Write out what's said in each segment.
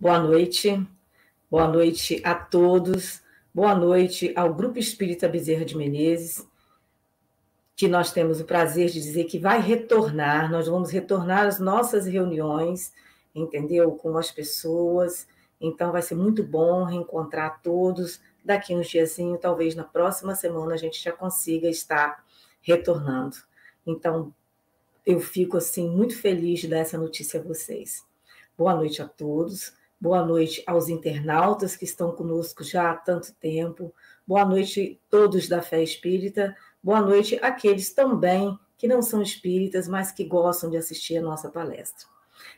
Boa noite a todos, boa noite ao Grupo Espírita Bezerra de Menezes, que nós temos o prazer de dizer que vai retornar, nós vamos retornar às nossas reuniões, entendeu? Com as pessoas, então vai ser muito bom reencontrar todos, daqui uns diazinhos, talvez na próxima semana a gente já consiga estar retornando. Então, eu fico assim muito feliz de dar essa notícia a vocês. Boa noite a todos. Boa noite aos internautas que estão conosco já há tanto tempo. Boa noite a todos da Fé Espírita. Boa noite àqueles também que não são espíritas, mas que gostam de assistir a nossa palestra.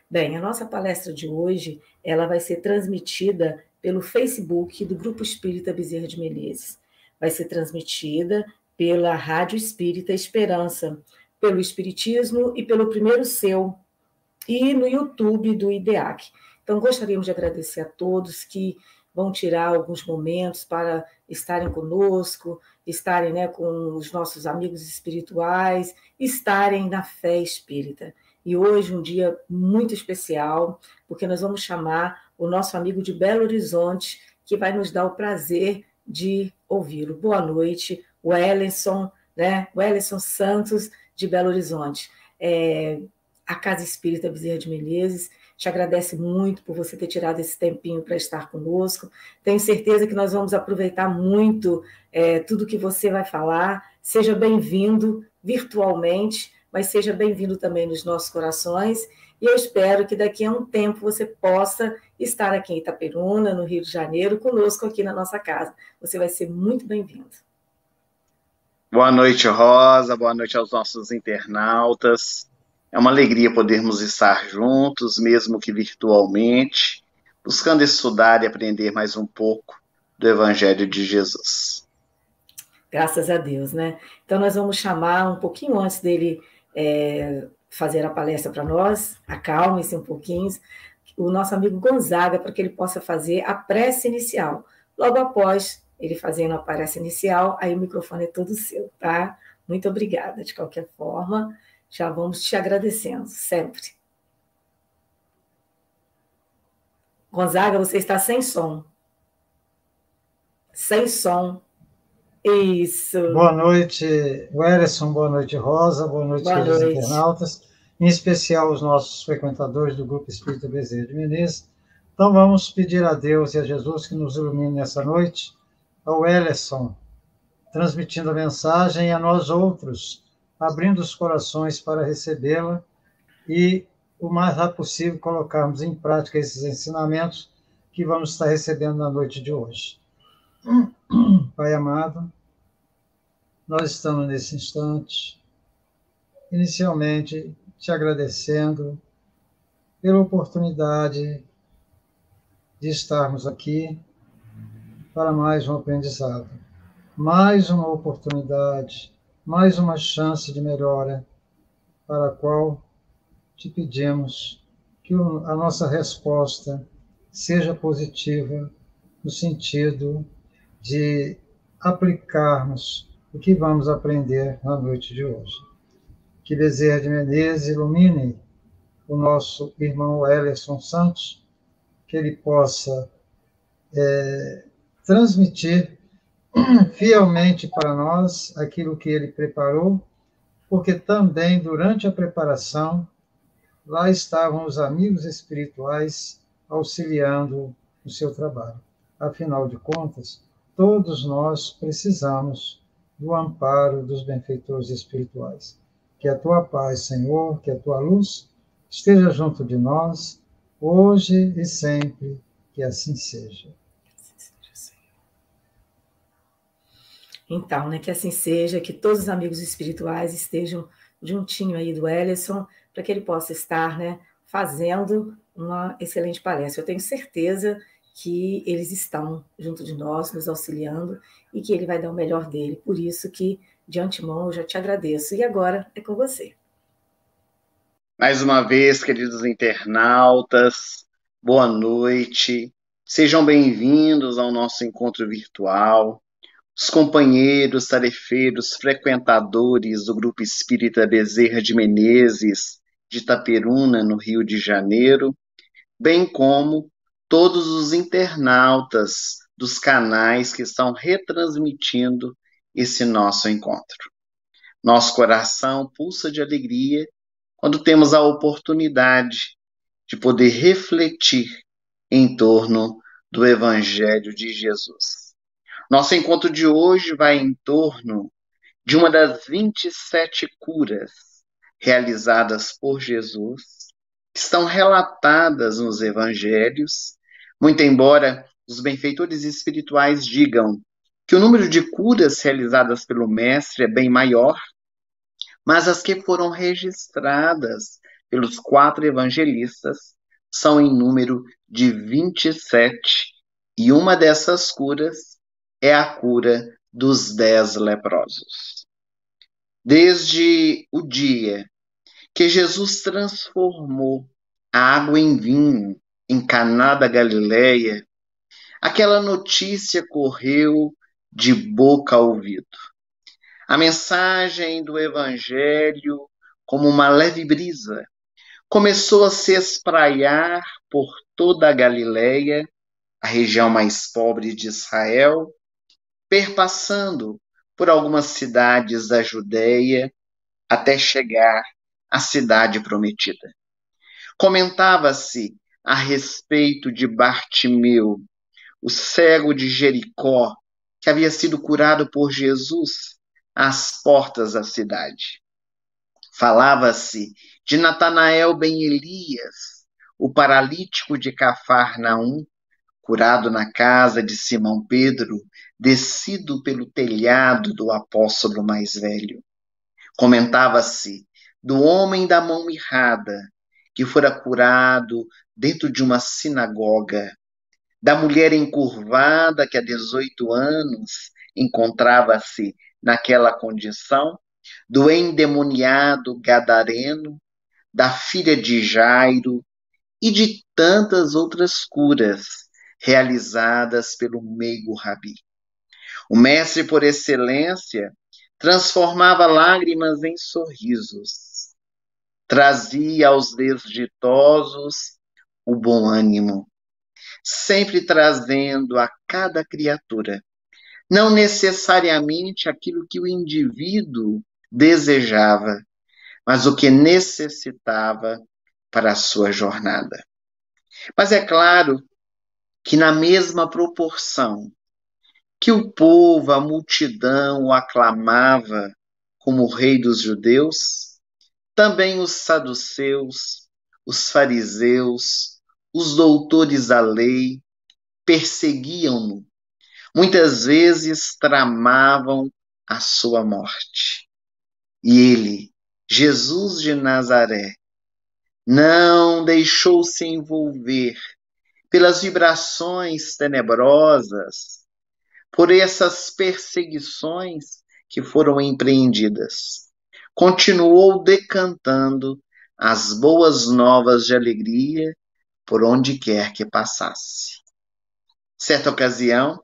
Bem, a nossa palestra de hoje, ela vai ser transmitida pelo Facebook do Grupo Espírita Bezerra de Menezes. Vai ser transmitida pela Rádio Espírita Esperança, pelo Espiritismo e pelo Primeiro Seu, e no YouTube do IDEAC. Então, gostaríamos de agradecer a todos que vão tirar alguns momentos para estarem conosco, estarem, né, com os nossos amigos espirituais, estarem na fé espírita. E hoje um dia muito especial, porque nós vamos chamar o nosso amigo de Belo Horizonte, que vai nos dar o prazer de ouvi-lo. Boa noite, Wellington, né? Wellington Santos, de Belo Horizonte. A Casa Espírita Bezerra de Menezes te agradece muito por você ter tirado esse tempinho para estar conosco. Tenho certeza que nós vamos aproveitar muito tudo que você vai falar. Seja bem-vindo virtualmente, mas seja bem-vindo também nos nossos corações. E eu espero que daqui a um tempo você possa estar aqui em Itaperuna, no Rio de Janeiro, conosco aqui na nossa casa. Você vai ser muito bem-vindo. Boa noite, Rosa. Boa noite aos nossos internautas. É uma alegria podermos estar juntos, mesmo que virtualmente, buscando estudar e aprender mais um pouco do Evangelho de Jesus. Graças a Deus, né? Então, nós vamos chamar um pouquinho antes dele fazer a palestra para nós, acalme-se um pouquinho, o nosso amigo Gonzaga, para que ele possa fazer a prece inicial. Logo após ele fazendo a prece inicial, aí o microfone é todo seu, tá? Muito obrigada, de qualquer forma. Já vamos te agradecendo, sempre. Gonzaga, você está sem som. Sem som. Isso. Boa noite, Wellington, boa noite, Rosa, boa noite, queridos internautas, em especial os nossos frequentadores do Grupo Espírita Bezerra de Menezes. Então vamos pedir a Deus e a Jesus que nos ilumine nessa noite, ao Wellington, transmitindo a mensagem, e a nós outros, abrindo os corações para recebê-la e, o mais rápido possível, colocarmos em prática esses ensinamentos que vamos estar recebendo na noite de hoje. Pai amado, nós estamos nesse instante, inicialmente te agradecendo pela oportunidade de estarmos aqui para mais um aprendizado, mais uma oportunidade, mais uma chance de melhora, para a qual te pedimos que a nossa resposta seja positiva, no sentido de aplicarmos o que vamos aprender na noite de hoje. Que Bezerra de Menezes ilumine o nosso irmão Wellington Santos, que ele possa transmitir fielmente para nós aquilo que ele preparou, porque também, durante a preparação, lá estavam os amigos espirituais auxiliando o seu trabalho. Afinal de contas, todos nós precisamos do amparo dos benfeitores espirituais. Que a tua paz, Senhor, que a tua luz esteja junto de nós, hoje e sempre, que assim seja. Então, né, que assim seja, que todos os amigos espirituais estejam juntinho aí do Wellington, para que ele possa estar, né, fazendo uma excelente palestra. Eu tenho certeza que eles estão junto de nós, nos auxiliando, e que ele vai dar o melhor dele. Por isso que, de antemão, eu já te agradeço. E agora é com você. Mais uma vez, queridos internautas, boa noite. Sejam bem-vindos ao nosso encontro virtual. Os companheiros, tarefeiros, frequentadores do Grupo Espírita Bezerra de Menezes, de Itaperuna, no Rio de Janeiro, bem como todos os internautas dos canais que estão retransmitindo esse nosso encontro. Nosso coração pulsa de alegria quando temos a oportunidade de poder refletir em torno do Evangelho de Jesus. Nosso encontro de hoje vai em torno de uma das 27 curas realizadas por Jesus, que estão relatadas nos evangelhos, muito embora os benfeitores espirituais digam que o número de curas realizadas pelo Mestre é bem maior, mas as que foram registradas pelos 4 evangelistas são em número de 27, e uma dessas curas é a cura dos 10 leprosos. Desde o dia que Jesus transformou a água em vinho em Caná da Galileia, aquela notícia correu de boca a ouvido. A mensagem do Evangelho, como uma leve brisa, começou a se espraiar por toda a Galileia, a região mais pobre de Israel, perpassando por algumas cidades da Judéia até chegar à cidade prometida. Comentava-se a respeito de Bartimeu, o cego de Jericó, que havia sido curado por Jesus às portas da cidade. Falava-se de Natanael ben Elias, o paralítico de Cafarnaum, curado na casa de Simão Pedro, descido pelo telhado do apóstolo mais velho. Comentava-se do homem da mão mirrada, que fora curado dentro de uma sinagoga, da mulher encurvada que há 18 anos encontrava-se naquela condição, do endemoniado gadareno, da filha de Jairo e de tantas outras curas realizadas pelo meigo Rabi. O mestre por excelência transformava lágrimas em sorrisos, trazia aos desditosos o bom ânimo, sempre trazendo a cada criatura, não necessariamente aquilo que o indivíduo desejava, mas o que necessitava para a sua jornada. Mas é claro que na mesma proporção que o povo, a multidão, o aclamava como o rei dos judeus, também os saduceus, os fariseus, os doutores da lei perseguiam-no. Muitas vezes tramavam a sua morte. E ele, Jesus de Nazaré, não deixou-se envolver pelas vibrações tenebrosas, por essas perseguições que foram empreendidas. Continuou decantando as boas novas de alegria por onde quer que passasse. Certa ocasião,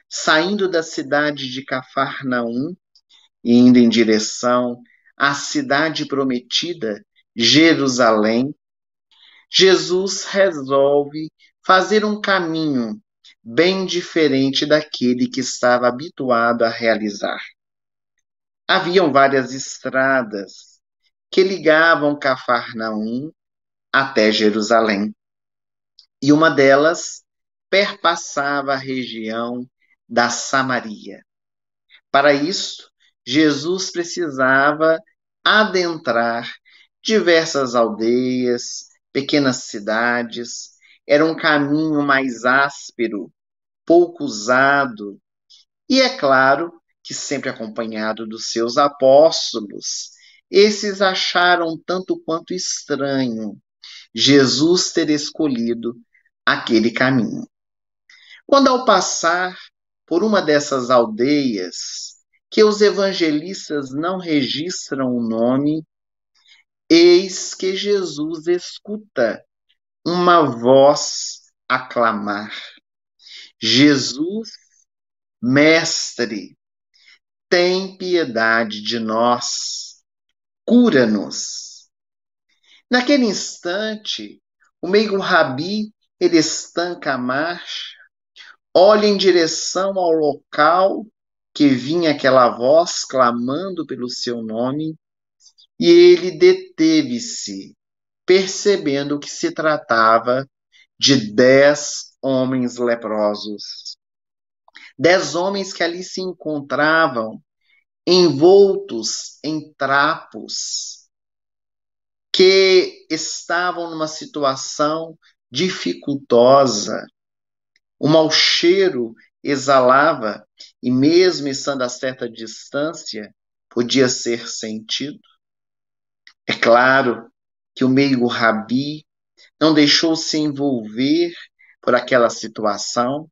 saindo da cidade de Cafarnaum e indo em direção à cidade prometida, Jerusalém, Jesus resolve fazer um caminho bem diferente daquele que estava habituado a realizar. Haviam várias estradas que ligavam Cafarnaum até Jerusalém, e uma delas perpassava a região da Samaria. Para isso, Jesus precisava adentrar diversas aldeias, pequenas cidades. Era um caminho mais áspero, pouco usado, e é claro que sempre acompanhado dos seus apóstolos. Esses acharam tanto quanto estranho Jesus ter escolhido aquele caminho. Quando ao passar por uma dessas aldeias, que os evangelistas não registram o nome, eis que Jesus escuta uma voz aclamar: Jesus, Mestre, tem piedade de nós, cura-nos. Naquele instante, o meigo Rabi ele estanca a marcha, olha em direção ao local que vinha aquela voz clamando pelo seu nome, e ele deteve-se, percebendo que se tratava de 10 homens leprosos. 10 homens que ali se encontravam envoltos em trapos, que estavam numa situação dificultosa. O mau cheiro exalava, e mesmo estando a certa distância, podia ser sentido. É claro que o meigo Rabi não deixou-se envolver por aquela situação,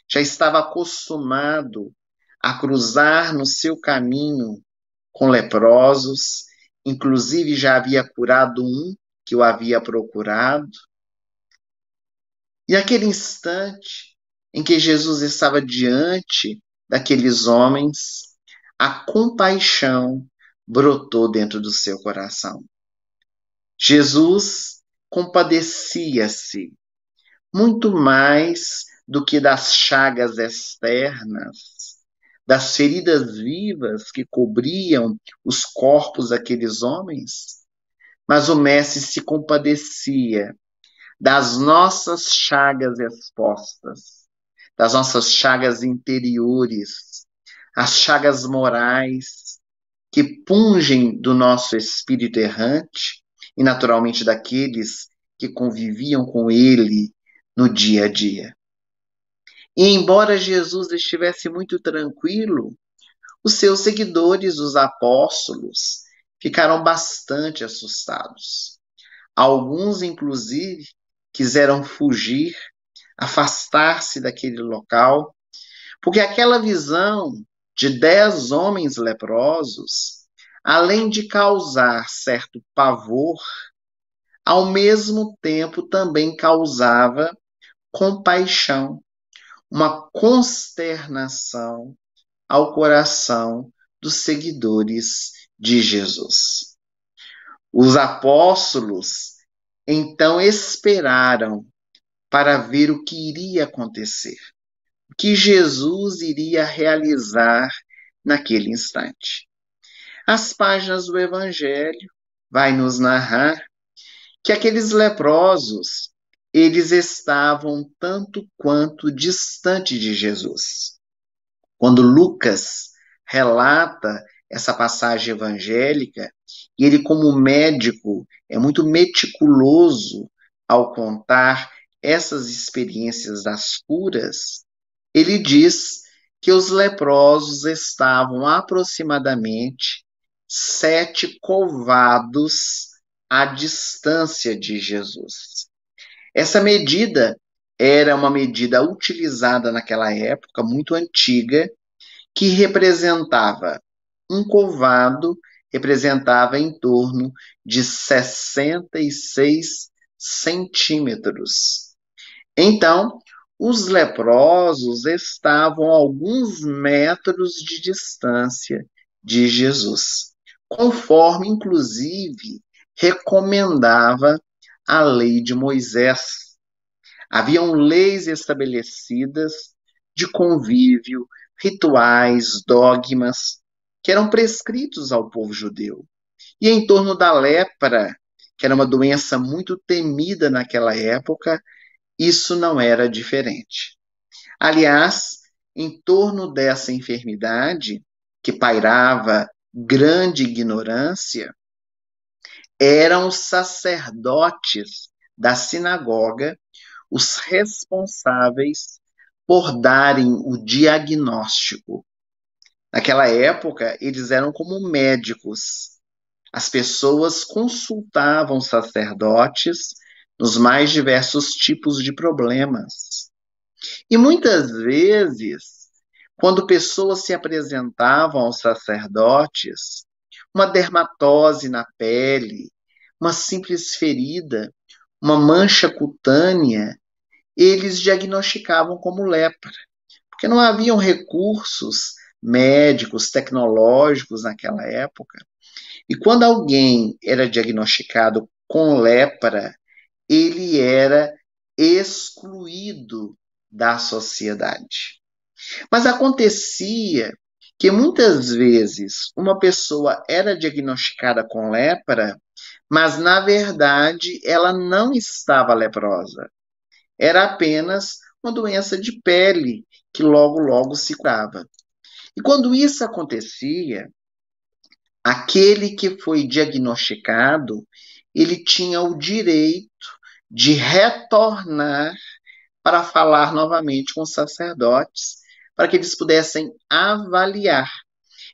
já estava acostumado a cruzar no seu caminho com leprosos, inclusive já havia curado um que o havia procurado. E aquele instante em que Jesus estava diante daqueles homens, a compaixão brotou dentro do seu coração. Jesus compadecia-se muito mais do que das chagas externas, das feridas vivas que cobriam os corpos daqueles homens, mas o Mestre se compadecia das nossas chagas expostas, das nossas chagas interiores, as chagas morais que pungem do nosso espírito errante e, naturalmente, daqueles que conviviam com ele no dia a dia. E embora Jesus estivesse muito tranquilo, os seus seguidores, os apóstolos, ficaram bastante assustados. Alguns, inclusive, quiseram fugir, afastar-se daquele local, porque aquela visão de 10 homens leprosos, além de causar certo pavor, ao mesmo tempo também causava compaixão, uma consternação ao coração dos seguidores de Jesus. Os apóstolos então esperaram para ver o que iria acontecer, o que Jesus iria realizar naquele instante. As páginas do Evangelho vai nos narrar que aqueles leprosos, eles estavam tanto quanto distante de Jesus. Quando Lucas relata essa passagem evangélica, e ele, como médico, é muito meticuloso ao contar essas experiências das curas, ele diz que os leprosos estavam aproximadamente 7 covados à distância de Jesus. Essa medida era uma medida utilizada naquela época, muito antiga, que representava um covado, representava em torno de 66 centímetros. Então, os leprosos estavam a alguns metros de distância de Jesus, conforme, inclusive, recomendava a lei de Moisés. Haviam leis estabelecidas de convívio, rituais, dogmas, que eram prescritos ao povo judeu. E em torno da lepra, que era uma doença muito temida naquela época, isso não era diferente. Aliás, em torno dessa enfermidade, que pairava grande ignorância, eram os sacerdotes da sinagoga os responsáveis por darem o diagnóstico. Naquela época, eles eram como médicos. As pessoas consultavam sacerdotes nos mais diversos tipos de problemas. E muitas vezes, quando pessoas se apresentavam aos sacerdotes, uma dermatose na pele, uma simples ferida, uma mancha cutânea, eles diagnosticavam como lepra, porque não haviam recursos médicos, tecnológicos naquela época. E quando alguém era diagnosticado com lepra, ele era excluído da sociedade. Mas acontecia que muitas vezes uma pessoa era diagnosticada com lepra, mas na verdade ela não estava leprosa. Era apenas uma doença de pele que logo, logo se curava. E quando isso acontecia, aquele que foi diagnosticado, ele tinha o direito de retornar para falar novamente com os sacerdotes, para que eles pudessem avaliar.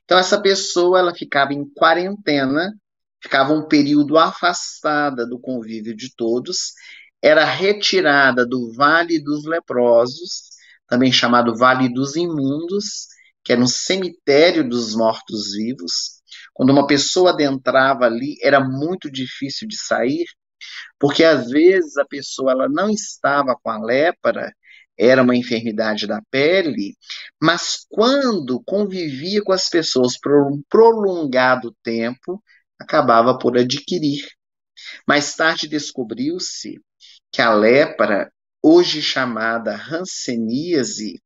Então, essa pessoa ela ficava em quarentena, ficava um período afastada do convívio de todos, era retirada do Vale dos Leprosos, também chamado Vale dos Imundos, que era um cemitério dos mortos-vivos. Quando uma pessoa adentrava ali, era muito difícil de sair, porque às vezes a pessoa ela não estava com a lepra, era uma enfermidade da pele, mas quando convivia com as pessoas por um prolongado tempo, acabava por adquirir. Mais tarde descobriu-se que a lepra, hoje chamada hanseníase,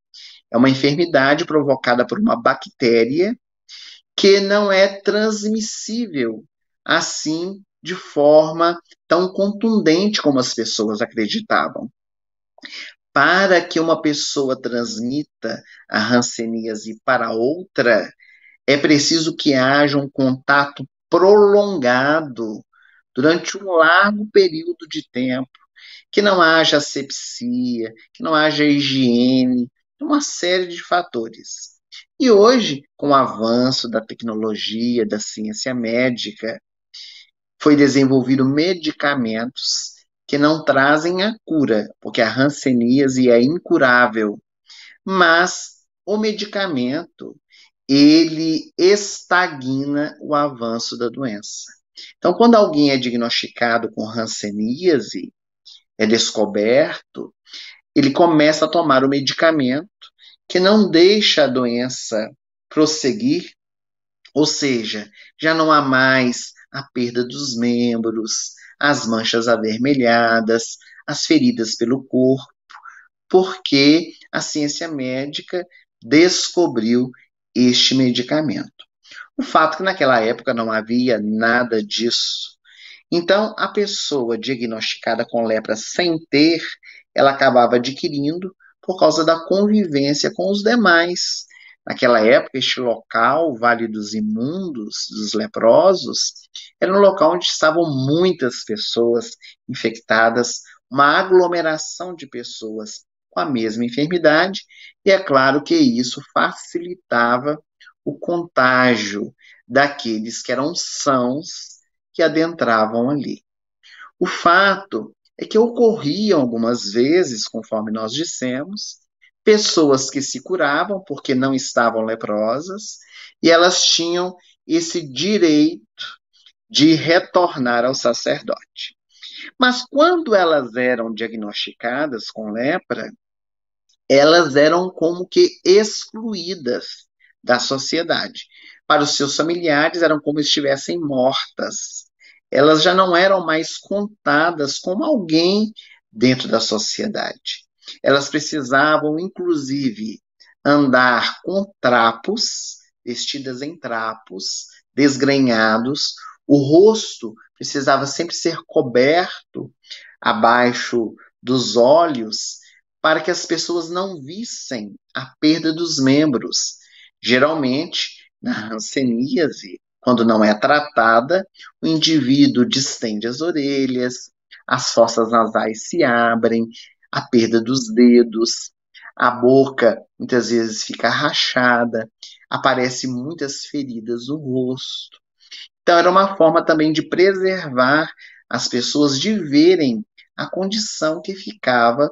é uma enfermidade provocada por uma bactéria que não é transmissível assim de forma tão contundente como as pessoas acreditavam. Para que uma pessoa transmita a hanseníase para outra, é preciso que haja um contato prolongado durante um largo período de tempo, que não haja asepsia, que não haja higiene, uma série de fatores. E hoje, com o avanço da tecnologia, da ciência médica, foi desenvolvido medicamentos que não trazem a cura, porque a hanseníase é incurável, mas o medicamento ele estagna o avanço da doença. Então, quando alguém é diagnosticado com hanseníase, é descoberto, ele começa a tomar o medicamento que não deixa a doença prosseguir, ou seja, já não há mais a perda dos membros, as manchas avermelhadas, as feridas pelo corpo, porque a ciência médica descobriu este medicamento. O fato é que naquela época não havia nada disso. Então, a pessoa diagnosticada com lepra sem ter, ela acabava adquirindo por causa da convivência com os demais. Naquela época, este local, o Vale dos Imundos, dos leprosos, era um local onde estavam muitas pessoas infectadas, uma aglomeração de pessoas com a mesma enfermidade, e é claro que isso facilitava o contágio daqueles que eram sãos que adentravam ali. O fato é que ocorriam algumas vezes, conforme nós dissemos, pessoas que se curavam porque não estavam leprosas e elas tinham esse direito de retornar ao sacerdote. Mas quando elas eram diagnosticadas com lepra, elas eram como que excluídas da sociedade. Para os seus familiares, eram como se estivessem mortas. Elas já não eram mais contadas como alguém dentro da sociedade. Elas precisavam, inclusive, andar com trapos, vestidas em trapos, desgrenhados. O rosto precisava sempre ser coberto abaixo dos olhos para que as pessoas não vissem a perda dos membros. Geralmente, na hanseníase, quando não é tratada, o indivíduo distende as orelhas, as fossas nasais se abrem, a perda dos dedos, a boca muitas vezes fica rachada, aparecem muitas feridas no rosto. Então, era uma forma também de preservar as pessoas de verem a condição que ficava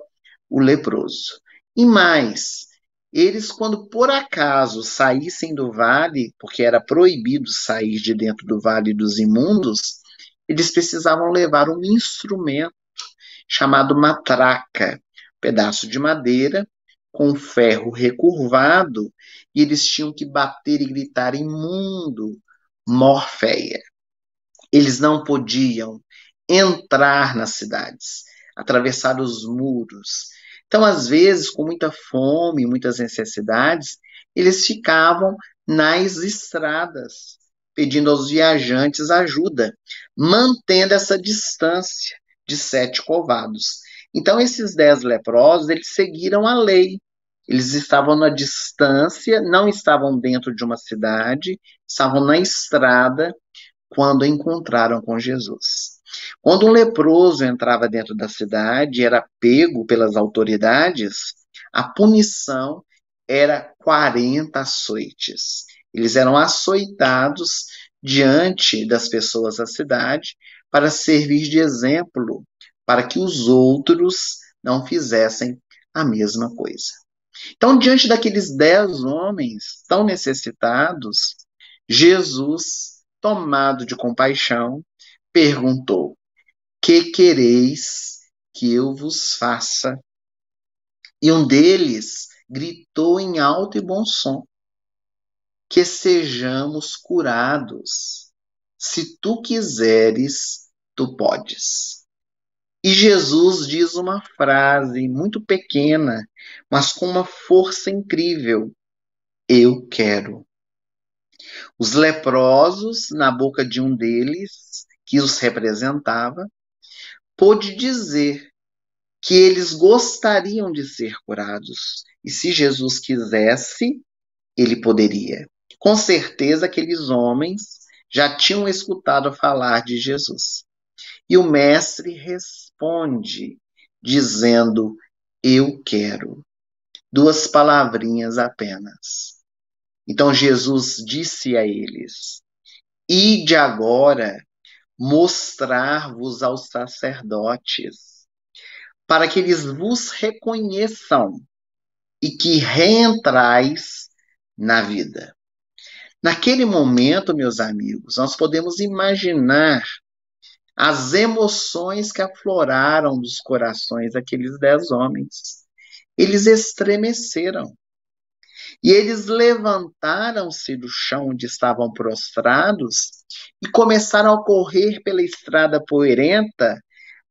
o leproso. E mais, eles, quando por acaso saíssem do vale, porque era proibido sair de dentro do vale dos imundos, eles precisavam levar um instrumento chamado matraca, um pedaço de madeira com ferro recurvado, e eles tinham que bater e gritar imundo, morféia. Eles não podiam entrar nas cidades. atravessar os muros. Então, às vezes, com muita fome, muitas necessidades, eles ficavam nas estradas, pedindo aos viajantes ajuda, mantendo essa distância de 7 covados. Então, esses 10 leprosos, eles seguiram a lei. Eles estavam na distância, não estavam dentro de uma cidade, estavam na estrada quando encontraram com Jesus. Quando um leproso entrava dentro da cidade e era pego pelas autoridades, a punição era 40 açoites. Eles eram açoitados diante das pessoas da cidade para servir de exemplo, para que os outros não fizessem a mesma coisa. Então, diante daqueles 10 homens tão necessitados, Jesus, tomado de compaixão, perguntou: que quereis que eu vos faça? E um deles gritou em alto e bom som: que sejamos curados. Se tu quiseres, tu podes. E Jesus diz uma frase muito pequena, mas com uma força incrível: eu quero. Os leprosos, na boca de um deles, que os representava, pôde dizer que eles gostariam de ser curados. E se Jesus quisesse, ele poderia. Com certeza, aqueles homens já tinham escutado falar de Jesus. E o mestre responde, dizendo: eu quero. 2 palavrinhas apenas. Então Jesus disse a eles: ide agora mostrar-vos aos sacerdotes, para que eles vos reconheçam e que reentrais na vida. Naquele momento, meus amigos, nós podemos imaginar as emoções que afloraram dos corações daqueles 10 homens. Eles estremeceram. E eles levantaram-se do chão onde estavam prostrados e começaram a correr pela estrada poeirenta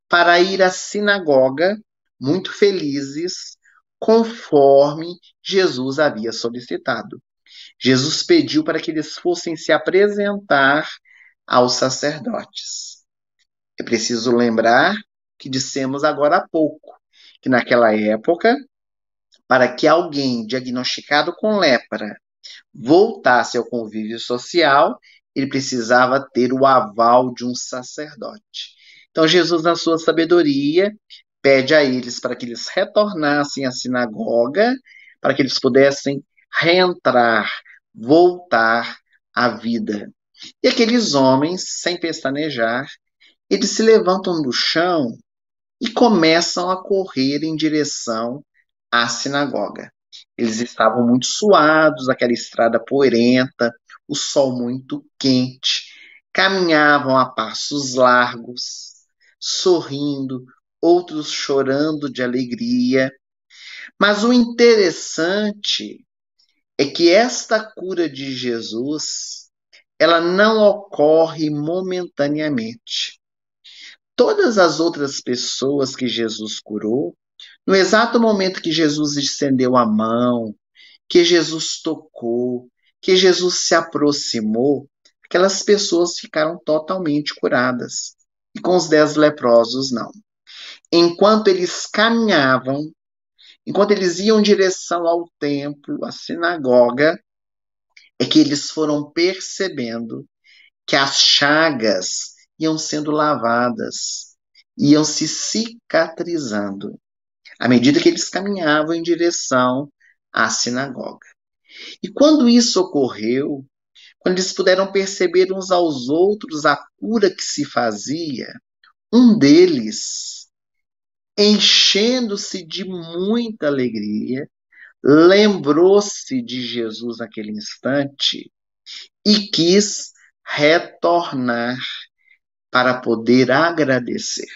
para ir à sinagoga, muito felizes, conforme Jesus havia solicitado. Jesus pediu para que eles fossem se apresentar aos sacerdotes. É preciso lembrar que dissemos agora há pouco, que naquela época, para que alguém diagnosticado com lepra voltasse ao convívio social, ele precisava ter o aval de um sacerdote. Então, Jesus, na sua sabedoria, pede a eles para que eles retornassem à sinagoga, para que eles pudessem reentrar, voltar à vida. E aqueles homens, sem pestanejar, eles se levantam do chão e começam a correr em direção à sinagoga. Eles estavam muito suados, aquela estrada poeirenta, o sol muito quente, caminhavam a passos largos, sorrindo, outros chorando de alegria. Mas o interessante é que esta cura de Jesus, ela não ocorre momentaneamente. Todas as outras pessoas que Jesus curou, no exato momento que Jesus estendeu a mão, que Jesus tocou, que Jesus se aproximou, aquelas pessoas ficaram totalmente curadas. E com os 10 leprosos, não. Enquanto eles caminhavam, enquanto eles iam em direção ao templo, à sinagoga, é que eles foram percebendo que as chagas iam sendo lavadas, iam se cicatrizando, à medida que eles caminhavam em direção à sinagoga. E quando isso ocorreu, quando eles puderam perceber uns aos outros a cura que se fazia, um deles, enchendo-se de muita alegria, lembrou-se de Jesus naquele instante e quis retornar para poder agradecer.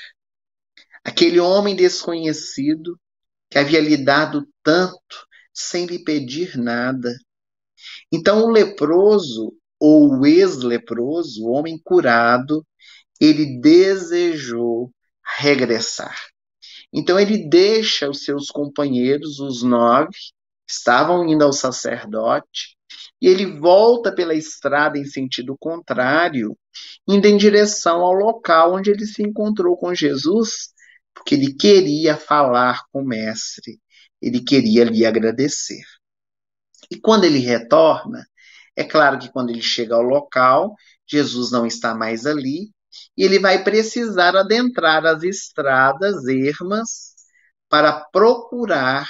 Aquele homem desconhecido que havia lhe dado tanto sem lhe pedir nada. Então o leproso, ou o ex-leproso, o homem curado, ele desejou regressar. Então ele deixa os seus companheiros, os 9, que estavam indo ao sacerdote, e ele volta pela estrada em sentido contrário, indo em direção ao local onde ele se encontrou com Jesus, porque ele queria falar com o mestre, ele queria lhe agradecer. E quando ele retorna, é claro que quando ele chega ao local, Jesus não está mais ali, e ele vai precisar adentrar as estradas ermas para procurar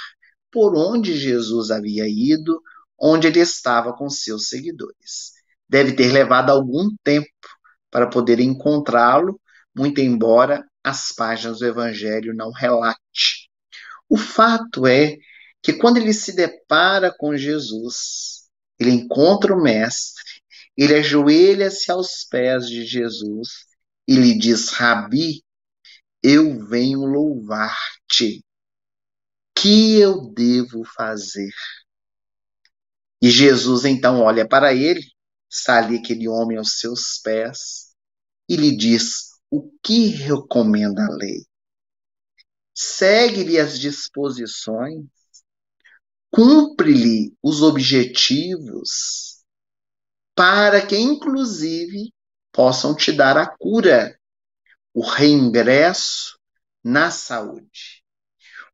por onde Jesus havia ido, onde ele estava com seus seguidores. Deve ter levado algum tempo para poder encontrá-lo, muito embora as páginas do Evangelho não relate. O fato é que quando ele se depara com Jesus, ele encontra o Mestre, ele ajoelha-se aos pés de Jesus e lhe diz: Rabi, eu venho louvar-te. Que eu devo fazer? E Jesus então olha para ele, está ali aquele homem aos seus pés, e lhe diz: o que recomenda a lei? Segue-lhe as disposições, cumpre-lhe os objetivos, para que, inclusive, possam te dar a cura, o reingresso na saúde.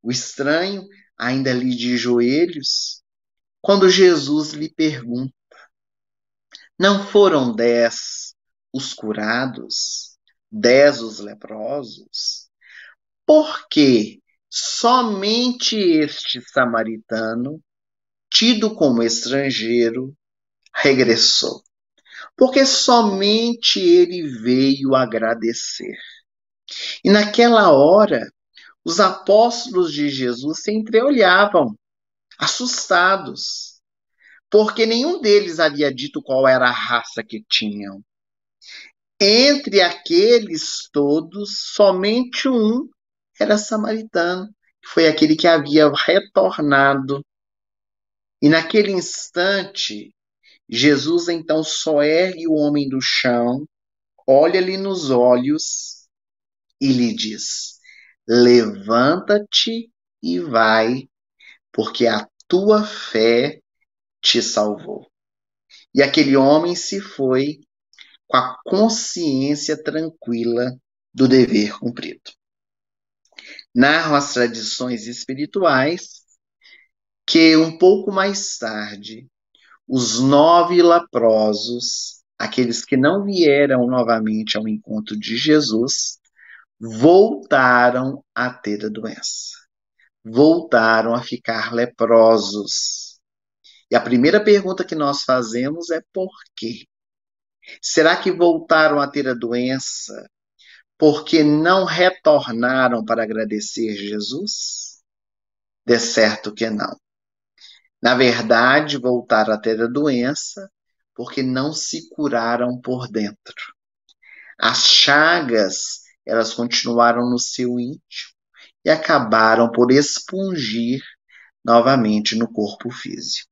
O estranho, ainda ali de joelhos, quando Jesus lhe pergunta: não foram 10 os curados, 10 os leprosos? Por que somente este samaritano, tido como estrangeiro, regressou? Porque somente ele veio agradecer. E naquela hora, os apóstolos de Jesus se entreolhavam, assustados, porque nenhum deles havia dito qual era a raça que tinham. Entre aqueles todos, somente um era samaritano, que foi aquele que havia retornado. E naquele instante, Jesus então só ergue o homem do chão, olha-lhe nos olhos e lhe diz: levanta-te e vai, porque a tua fé te salvou. E aquele homem se foi com a consciência tranquila do dever cumprido. Narram as tradições espirituais que um pouco mais tarde, os 9 leprosos, aqueles que não vieram novamente ao encontro de Jesus, voltaram a ter a doença. Voltaram a ficar leprosos. E a primeira pergunta que nós fazemos é por quê? Será que voltaram a ter a doença porque não retornaram para agradecer Jesus? De certo que não. Na verdade, voltaram a ter a doença porque não se curaram por dentro. As chagas, elas continuaram no seu íntimo e acabaram por expungir novamente no corpo físico.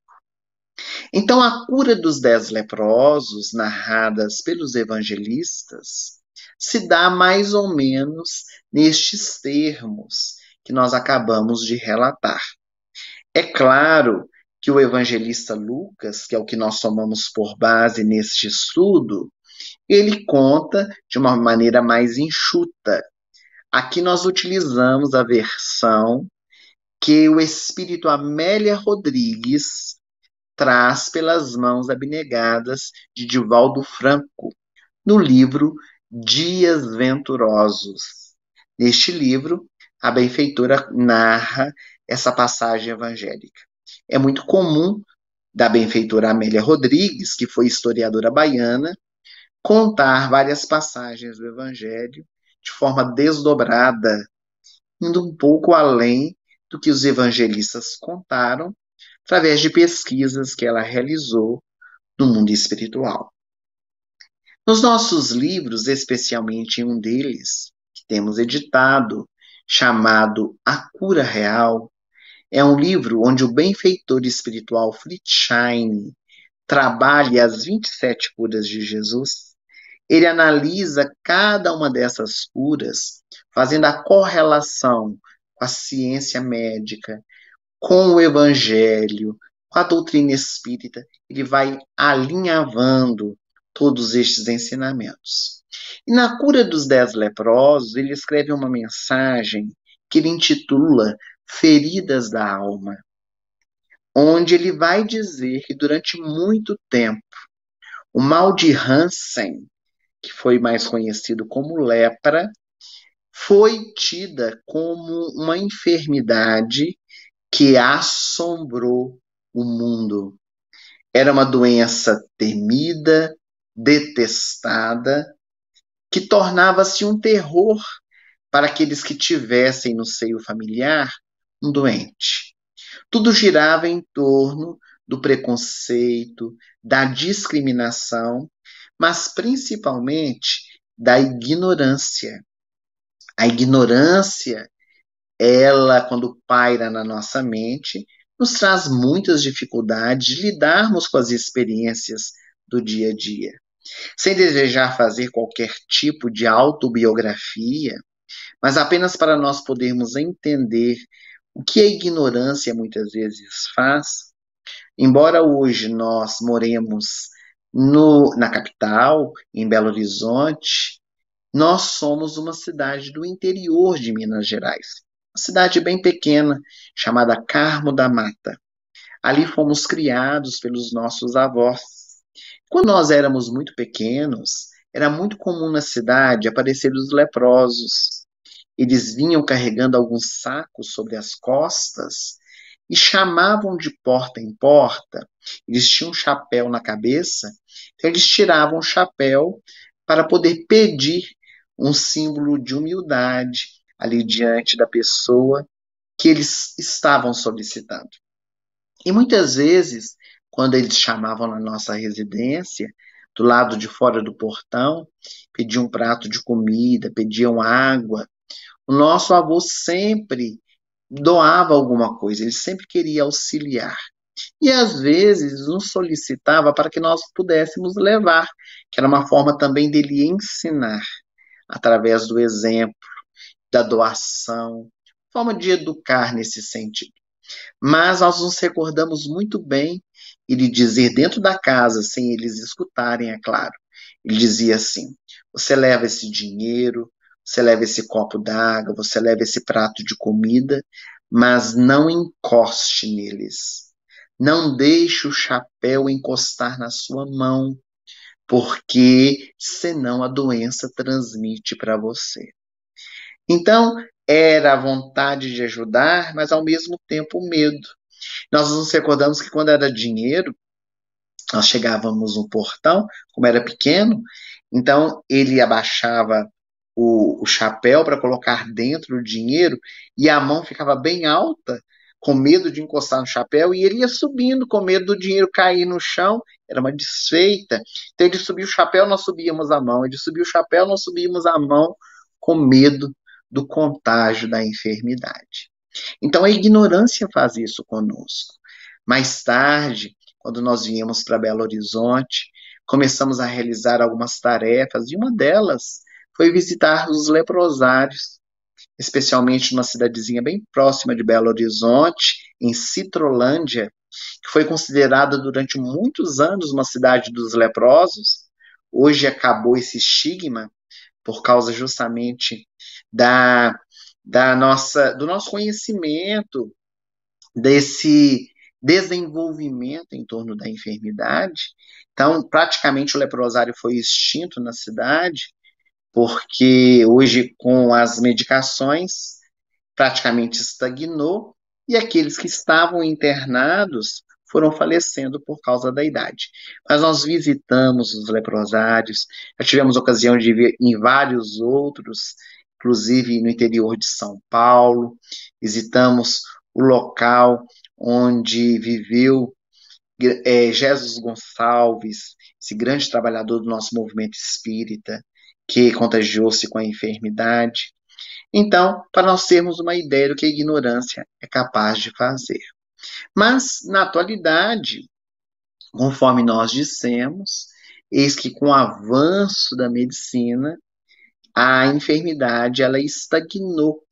Então, a cura dos 10 leprosos, narradas pelos evangelistas, se dá mais ou menos nestes termos que nós acabamos de relatar. É claro que o evangelista Lucas, que é o que nós tomamos por base neste estudo, ele conta de uma maneira mais enxuta. Aqui nós utilizamos a versão que o espírito Amélia Rodrigues traz pelas mãos abnegadas de Divaldo Franco, no livro Dias Venturosos. Neste livro, a benfeitora narra essa passagem evangélica. É muito comum da benfeitora Amélia Rodrigues, que foi historiadora baiana, contar várias passagens do Evangelho de forma desdobrada, indo um pouco além do que os evangelistas contaram, através de pesquisas que ela realizou no mundo espiritual. Nos nossos livros, especialmente em um deles, que temos editado, chamado A Cura Real, é um livro onde o benfeitor espiritual Fritzschein trabalha as 27 curas de Jesus. Ele analisa cada uma dessas curas, fazendo a correlação com a ciência médica, com o evangelho, com a doutrina espírita, ele vai alinhavando todos estes ensinamentos. E na cura dos 10 leprosos, ele escreve uma mensagem que ele intitula Feridas da Alma, onde ele vai dizer que durante muito tempo o mal de Hansen, que foi mais conhecido como lepra, foi tida como uma enfermidade que assombrou o mundo. Era uma doença temida, detestada, que tornava-se um terror para aqueles que tivessem no seio familiar um doente. Tudo girava em torno do preconceito, da discriminação, mas principalmente da ignorância. A ignorância, ela, quando paira na nossa mente, nos traz muitas dificuldades de lidarmos com as experiências do dia a dia. Sem desejar fazer qualquer tipo de autobiografia, mas apenas para nós podermos entender o que a ignorância muitas vezes faz. Embora hoje nós moremos na capital, em Belo Horizonte, nós somos uma cidade do interior de Minas Gerais. Uma cidade bem pequena, chamada Carmo da Mata. Ali fomos criados pelos nossos avós. Quando nós éramos muito pequenos, era muito comum na cidade aparecer os leprosos. Eles vinham carregando alguns sacos sobre as costas e chamavam de porta em porta. Eles tinham um chapéu na cabeça, então eles tiravam o chapéu para poder pedir um símbolo de humildade ali diante da pessoa que eles estavam solicitando. E muitas vezes, quando eles chamavam na nossa residência, do lado de fora do portão, pediam um prato de comida, pediam água, o nosso avô sempre doava alguma coisa, ele sempre queria auxiliar. E às vezes nos solicitava para que nós pudéssemos levar, que era uma forma também dele ensinar, através do exemplo, da doação, forma de educar nesse sentido. Mas nós nos recordamos muito bem ele dizer dentro da casa, sem eles escutarem, é claro. Ele dizia assim: você leva esse dinheiro, você leva esse copo d'água, você leva esse prato de comida, mas não encoste neles. Não deixe o chapéu encostar na sua mão, porque senão a doença transmite para você. Então, era a vontade de ajudar, mas ao mesmo tempo o medo. Nós nos recordamos que quando era dinheiro, nós chegávamos no portão, como era pequeno, então ele abaixava o chapéu para colocar dentro o dinheiro e a mão ficava bem alta, com medo de encostar no chapéu, e ele ia subindo com medo do dinheiro cair no chão, era uma desfeita. Então ele subia o chapéu, nós subíamos a mão, ele subia o chapéu, nós subíamos a mão, com medo do contágio da enfermidade. Então a ignorância faz isso conosco. Mais tarde, quando nós viemos para Belo Horizonte, começamos a realizar algumas tarefas, e uma delas foi visitar os leprosários, especialmente numa cidadezinha bem próxima de Belo Horizonte, em Citrolândia, que foi considerada durante muitos anos uma cidade dos leprosos. Hoje acabou esse estigma por causa justamente do nosso conhecimento, desse desenvolvimento em torno da enfermidade. Então, praticamente o leprosário foi extinto na cidade, porque hoje, com as medicações, praticamente estagnou, e aqueles que estavam internados foram falecendo por causa da idade. Mas nós visitamos os leprosários, já tivemos ocasião de ver em vários outros, inclusive no interior de São Paulo, visitamos o local onde viveu Jesus Gonçalves, esse grande trabalhador do nosso movimento espírita, que contagiou-se com a enfermidade. Então, para nós termos uma ideia do que a ignorância é capaz de fazer. Mas, na atualidade, conforme nós dissemos, eis que com o avanço da medicina, a enfermidade ela estagnou.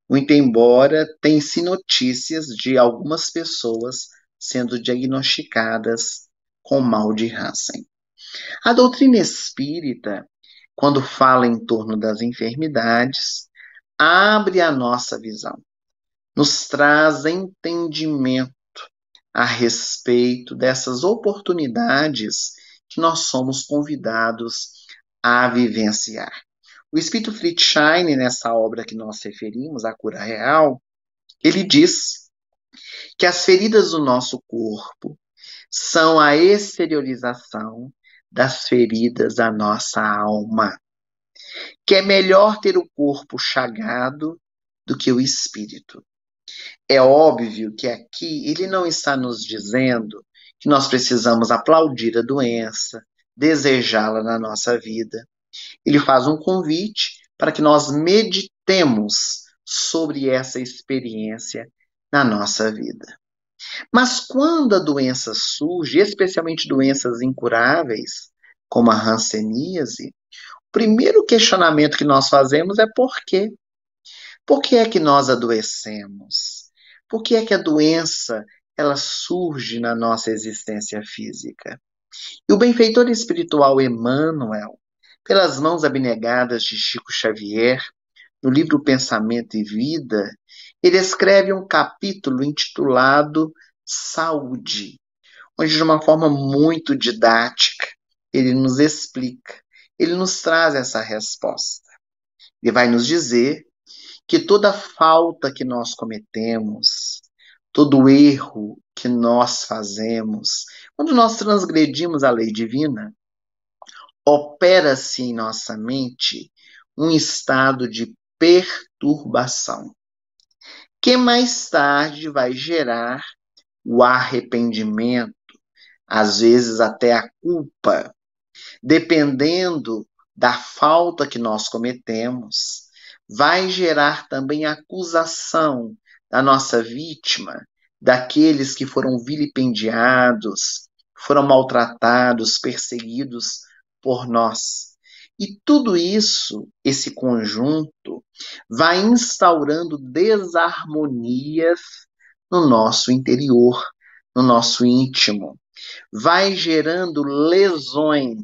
Muito embora tem-se notícias de algumas pessoas sendo diagnosticadas com mal de Hansen. A doutrina espírita, quando fala em torno das enfermidades, abre a nossa visão, nos traz entendimento a respeito dessas oportunidades que nós somos convidados a vivenciar. O Espírito Fritz Schein, nessa obra que nós referimos, A Cura Real, ele diz que as feridas do nosso corpo são a exteriorização das feridas da nossa alma, que é melhor ter o corpo chagado do que o espírito. É óbvio que aqui ele não está nos dizendo que nós precisamos aplaudir a doença, desejá-la na nossa vida. Ele faz um convite para que nós meditemos sobre essa experiência na nossa vida. Mas quando a doença surge, especialmente doenças incuráveis, como a hanseníase, o primeiro questionamento que nós fazemos é por quê? Por que é que nós adoecemos? Por que é que a doença ela surge na nossa existência física? E o benfeitor espiritual Emmanuel, pelas mãos abnegadas de Chico Xavier, no livro Pensamento e Vida, ele escreve um capítulo intitulado Saúde, onde de uma forma muito didática ele nos explica, ele nos traz essa resposta. Ele vai nos dizer que toda falta que nós cometemos, todo erro que nós fazemos, quando nós transgredimos a lei divina, opera-se em nossa mente um estado de perturbação, que mais tarde vai gerar o arrependimento, às vezes até a culpa, dependendo da falta que nós cometemos, vai gerar também a acusação da nossa vítima, daqueles que foram vilipendiados, foram maltratados, perseguidos por nós. E tudo isso, esse conjunto, vai instaurando desarmonias no nosso interior, no nosso íntimo, vai gerando lesões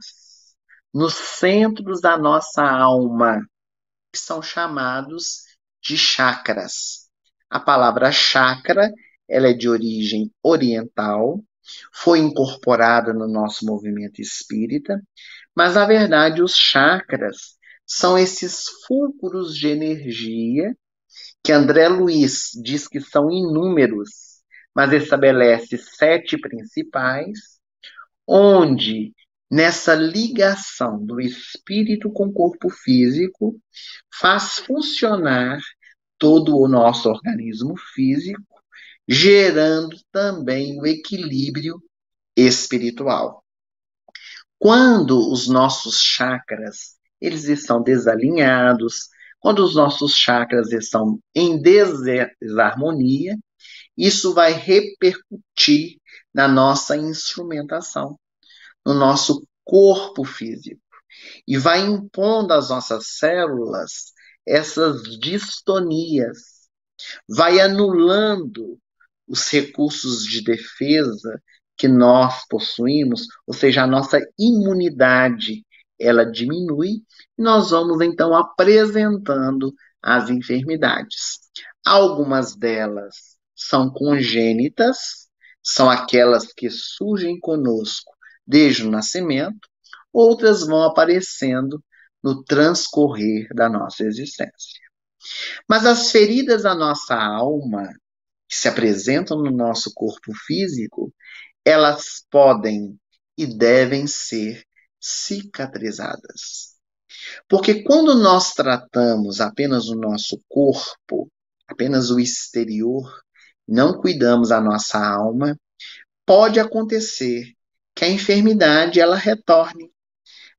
nos centros da nossa alma, que são chamados de chakras. A palavra chakra, ela é de origem oriental, foi incorporada no nosso movimento espírita, mas na verdade os chakras são esses fulcros de energia que André Luiz diz que são inúmeros, mas estabelece 7 principais, onde nessa ligação do espírito com o corpo físico faz funcionar todo o nosso organismo físico, gerando também o equilíbrio espiritual. Quando os nossos chakras eles estão desalinhados, quando os nossos chakras estão em desarmonia, isso vai repercutir na nossa instrumentação, no nosso corpo físico, e vai impondo às nossas células essas distonias, vai anulando os recursos de defesa que nós possuímos, ou seja, a nossa imunidade, ela diminui, e nós vamos então apresentando as enfermidades. Algumas delas são congênitas, são aquelas que surgem conosco desde o nascimento, outras vão aparecendo no transcorrer da nossa existência. Mas as feridas da nossa alma, que se apresentam no nosso corpo físico, elas podem e devem ser cicatrizadas. Porque quando nós tratamos apenas o nosso corpo, apenas o exterior, não cuidamos da nossa alma, pode acontecer que a enfermidade ela retorne.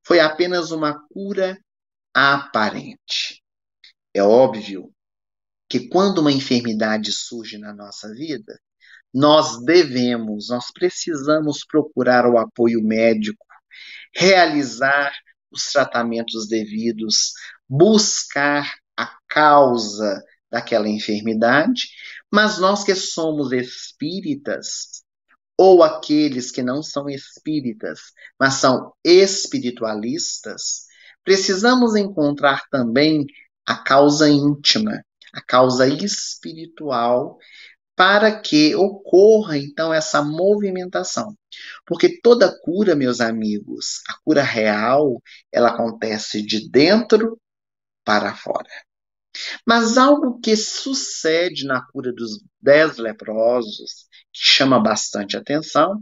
Foi apenas uma cura aparente. É óbvio que quando uma enfermidade surge na nossa vida, nós precisamos procurar o apoio médico, realizar os tratamentos devidos, buscar a causa daquela enfermidade, mas nós que somos espíritas, ou aqueles que não são espíritas, mas são espiritualistas, precisamos encontrar também a causa íntima, a causa espiritual, para que ocorra, então, essa movimentação. Porque toda cura, meus amigos, a cura real, ela acontece de dentro para fora. Mas algo que sucede na cura dos 10 leprosos, que chama bastante atenção,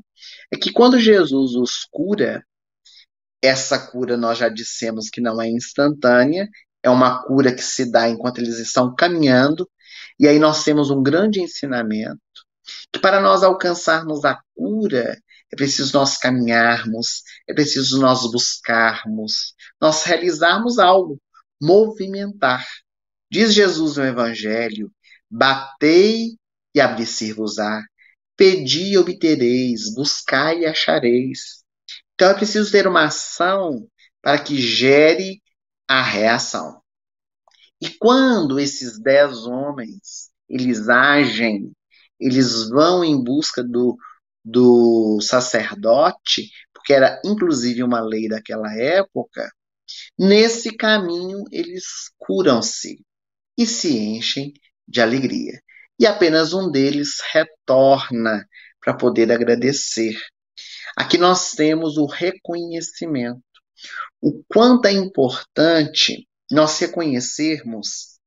é que quando Jesus os cura, essa cura nós já dissemos que não é instantânea, é uma cura que se dá enquanto eles estão caminhando, e aí nós temos um grande ensinamento, que para nós alcançarmos a cura, é preciso nós caminharmos, é preciso nós buscarmos, nós realizarmos algo, movimentar. Diz Jesus no Evangelho: batei e abrir-se-vos-á, pedi e obtereis, buscai e achareis. Então é preciso ter uma ação para que gere a reação. E quando esses 10 homens, eles agem, eles vão em busca do sacerdote, porque era inclusive uma lei daquela época, nesse caminho eles curam-se e se enchem de alegria. E apenas um deles retorna para poder agradecer. Aqui nós temos o reconhecimento. O quanto é importante nós reconhecermos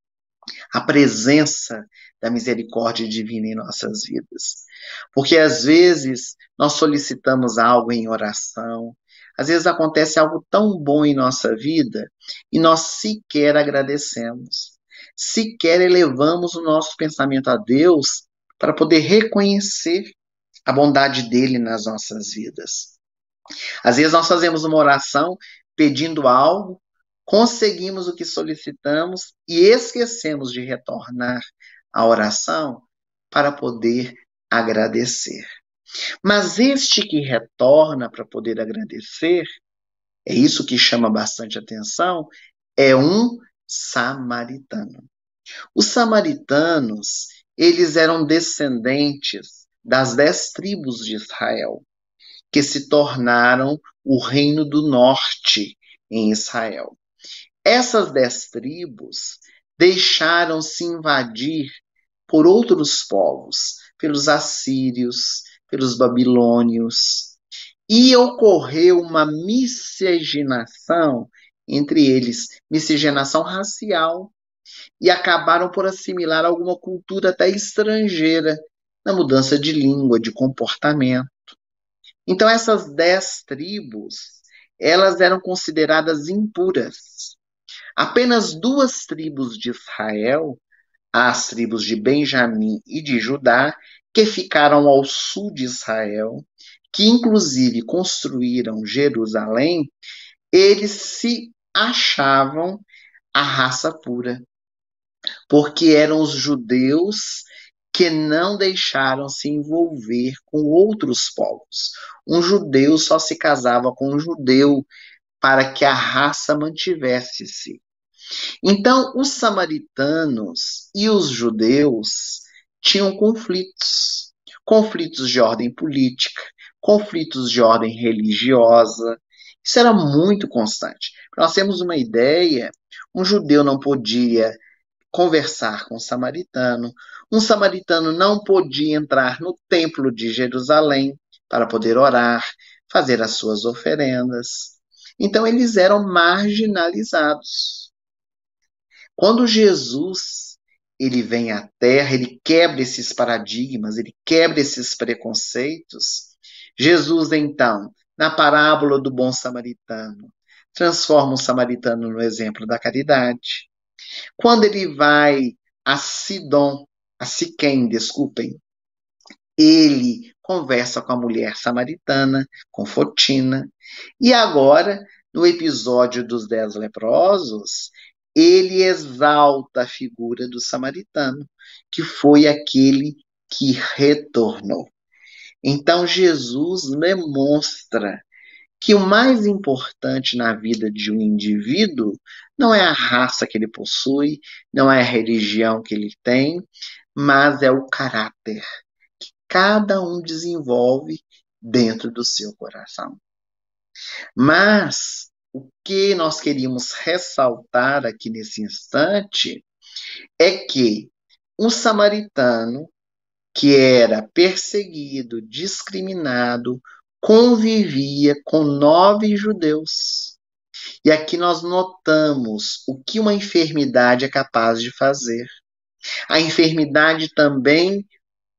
a presença da misericórdia divina em nossas vidas. Porque às vezes nós solicitamos algo em oração, às vezes acontece algo tão bom em nossa vida e nós sequer agradecemos, sequer elevamos o nosso pensamento a Deus para poder reconhecer a bondade dele nas nossas vidas. Às vezes nós fazemos uma oração pedindo algo, conseguimos o que solicitamos e esquecemos de retornar à oração para poder agradecer. Mas este que retorna para poder agradecer, é isso que chama bastante atenção, é um samaritano. Os samaritanos, eles eram descendentes das 10 tribos de Israel, que se tornaram o reino do norte em Israel. Essas 10 tribos deixaram-se invadir por outros povos, pelos assírios, pelos babilônios, e ocorreu uma miscigenação entre eles, miscigenação racial, e acabaram por assimilar alguma cultura até estrangeira, na mudança de língua, de comportamento. Então essas 10 tribos, elas eram consideradas impuras. Apenas 2 tribos de Israel, as tribos de Benjamim e de Judá, que ficaram ao sul de Israel, que inclusive construíram Jerusalém, eles se achavam a raça pura, porque eram os judeus que não deixaram se envolver com outros povos. Um judeu só se casava com um judeu para que a raça mantivesse-se. Então, os samaritanos e os judeus tinham conflitos. Conflitos de ordem política, conflitos de ordem religiosa. Isso era muito constante. Para nós termos uma ideia, um judeu não podia conversar com um samaritano não podia entrar no templo de Jerusalém para poder orar, fazer as suas oferendas. Então eles eram marginalizados. Quando Jesus ele vem à Terra, ele quebra esses paradigmas, ele quebra esses preconceitos. Jesus, então, na parábola do bom samaritano, transforma o samaritano no exemplo da caridade. Quando ele vai a Siquém, desculpem, ele conversa com a mulher samaritana, com Fotina, e agora, no episódio dos 10 leprosos, ele exalta a figura do samaritano, que foi aquele que retornou. Então, Jesus demonstra que o mais importante na vida de um indivíduo não é a raça que ele possui, não é a religião que ele tem, mas é o caráter que cada um desenvolve dentro do seu coração. Mas o que nós queríamos ressaltar aqui nesse instante é que um samaritano que era perseguido, discriminado, convivia com 9 judeus. E aqui nós notamos o que uma enfermidade é capaz de fazer. A enfermidade também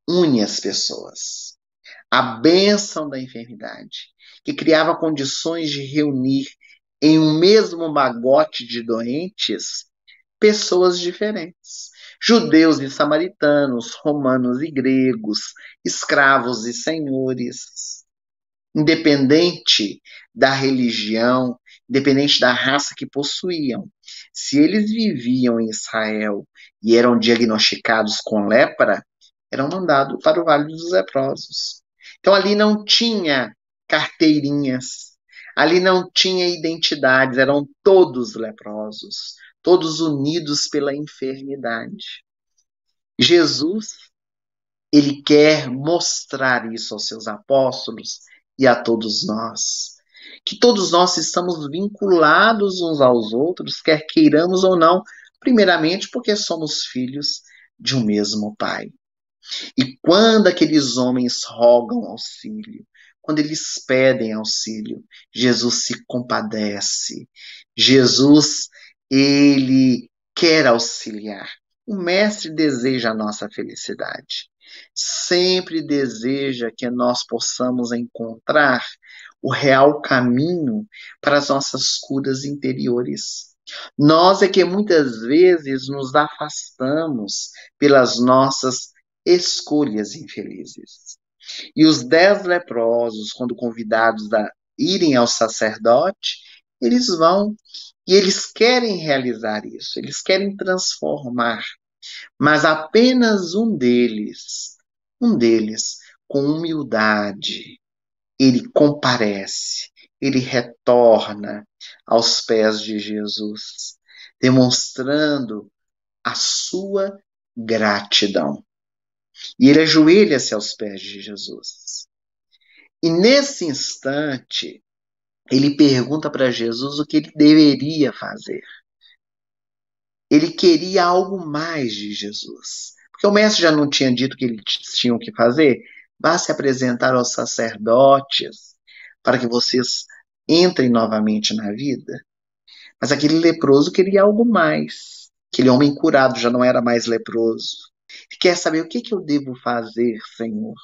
une as pessoas. A bênção da enfermidade, que criava condições de reunir em um mesmo magote de doentes pessoas diferentes. Judeus e samaritanos, romanos e gregos, escravos e senhores. Independente da religião, independente da raça que possuíam. Se eles viviam em Israel e eram diagnosticados com lepra, eram mandados para o Vale dos Leprosos. Então ali não tinha carteirinhas, ali não tinha identidades, eram todos leprosos, todos unidos pela enfermidade. Jesus, ele quer mostrar isso aos seus apóstolos e a todos nós. Que todos nós estamos vinculados uns aos outros, quer queiramos ou não, primeiramente porque somos filhos de um mesmo Pai. E quando aqueles homens rogam auxílio, quando eles pedem auxílio, Jesus se compadece. Jesus, ele quer auxiliar. O Mestre deseja a nossa felicidade. Sempre deseja que nós possamos encontrar o real caminho para as nossas curas interiores. Nós é que muitas vezes nos afastamos pelas nossas escolhas infelizes. E os 10 leprosos, quando convidados a irem ao sacerdote, eles vão e eles querem realizar isso, eles querem transformar, mas apenas um deles, com humildade, ele comparece, ele retorna aos pés de Jesus, demonstrando a sua gratidão. E ele ajoelha-se aos pés de Jesus. E nesse instante, ele pergunta para Jesus o que ele deveria fazer. Ele queria algo mais de Jesus. Porque o mestre já não tinha dito que eles tinham que fazer? Vá se apresentar aos sacerdotes para que vocês entrem novamente na vida. Mas aquele leproso queria algo mais. Aquele homem curado já não era mais leproso. Ele quer saber o que eu devo fazer, Senhor.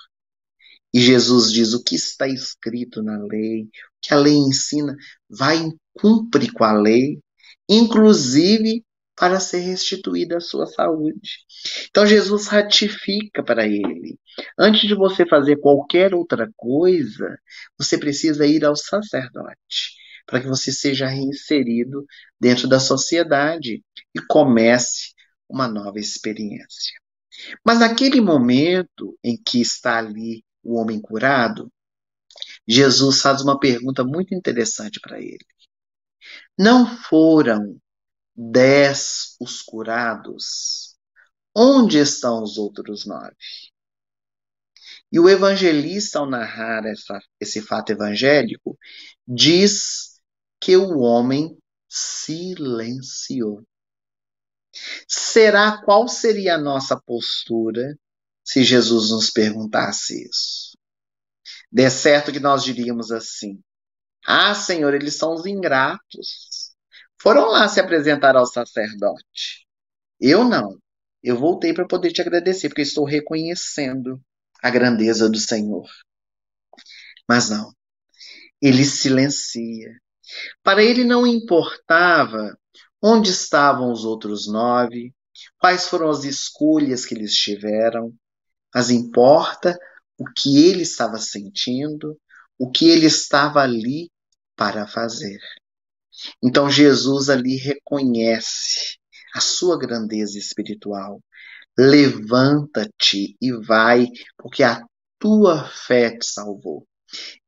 E Jesus diz o que está escrito na lei, o que a lei ensina, vai e cumpre com a lei, inclusive para ser restituída a sua saúde. Então Jesus ratifica para ele, antes de você fazer qualquer outra coisa, você precisa ir ao sacerdote, para que você seja reinserido dentro da sociedade e comece uma nova experiência. Mas naquele momento em que está ali o homem curado, Jesus faz uma pergunta muito interessante para ele. Não foram 10 os curados? Onde estão os outros 9? E o evangelista, ao narrar esse fato evangélico, diz que o homem silenciou. Qual seria a nossa postura se Jesus nos perguntasse isso? De certo que nós diríamos assim: ah, Senhor, eles são os ingratos. Foram lá se apresentar ao sacerdote. Eu não. Eu voltei para poder te agradecer, porque estou reconhecendo a grandeza do Senhor. Mas não. Ele silencia. Para ele não importava onde estavam os outros 9, quais foram as escolhas que eles tiveram, mas importa o que ele estava sentindo, o que ele estava ali para fazer. Então Jesus ali reconhece a sua grandeza espiritual. Levanta-te e vai, porque a tua fé te salvou.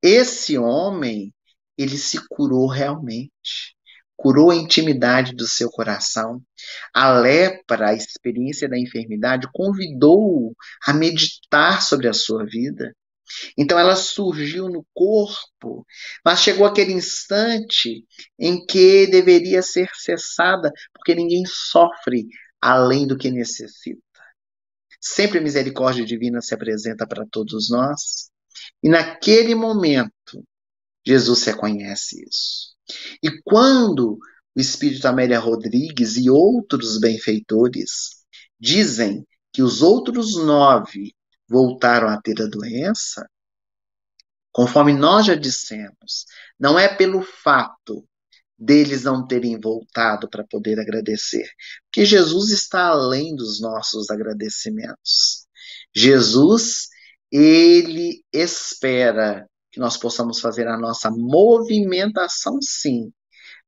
Esse homem, ele se curou realmente. Curou a intimidade do seu coração. A lepra, a experiência da enfermidade, convidou-o a meditar sobre a sua vida. Então ela surgiu no corpo, mas chegou aquele instante em que deveria ser cessada, porque ninguém sofre além do que necessita. Sempre a misericórdia divina se apresenta para todos nós, e naquele momento Jesus reconhece isso. E quando o Espírito Amélia Rodrigues e outros benfeitores dizem que os outros 9 voltaram a ter a doença, conforme nós já dissemos, não é pelo fato deles não terem voltado para poder agradecer, porque Jesus está além dos nossos agradecimentos. Jesus, ele espera que nós possamos fazer a nossa movimentação, sim,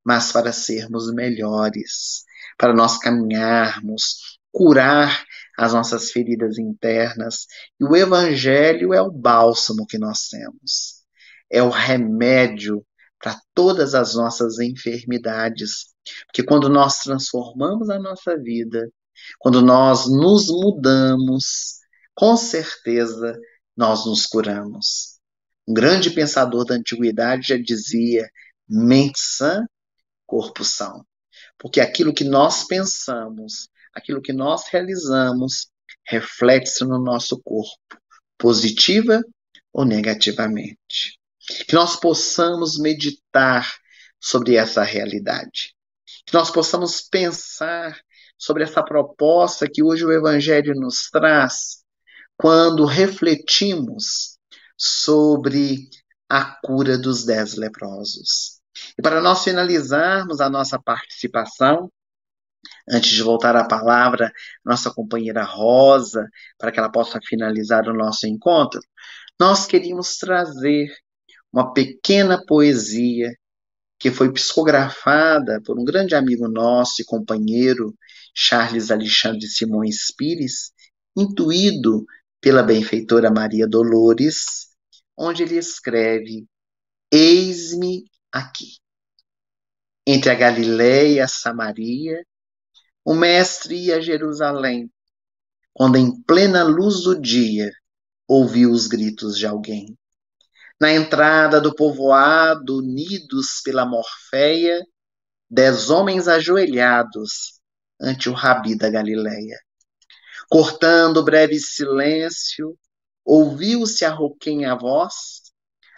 mas para sermos melhores, para nós caminharmos, curar as nossas feridas internas. E o Evangelho é o bálsamo que nós temos, é o remédio para todas as nossas enfermidades. Porque quando nós transformamos a nossa vida, quando nós nos mudamos, com certeza nós nos curamos. Um grande pensador da antiguidade já dizia: mente sã, corpo são. Porque aquilo que nós pensamos, aquilo que nós realizamos, reflete-se no nosso corpo, positiva ou negativamente. Que nós possamos meditar sobre essa realidade. Que nós possamos pensar sobre essa proposta que hoje o Evangelho nos traz, quando refletimos sobre a cura dos 10 leprosos. E para nós finalizarmos a nossa participação, antes de voltar a palavra, nossa companheira Rosa, para que ela possa finalizar o nosso encontro, nós queríamos trazer uma pequena poesia que foi psicografada por um grande amigo nosso e companheiro, Charles Alexandre Simões Pires, intuído pela benfeitora Maria Dolores, onde ele escreve: eis-me aqui. Entre a Galileia e a Samaria, o mestre ia a Jerusalém, quando em plena luz do dia ouviu os gritos de alguém. Na entrada do povoado, unidos pela Morféia, 10 homens ajoelhados ante o Rabi da Galileia. Cortando o breve silêncio, ouviu-se a rouquenha voz: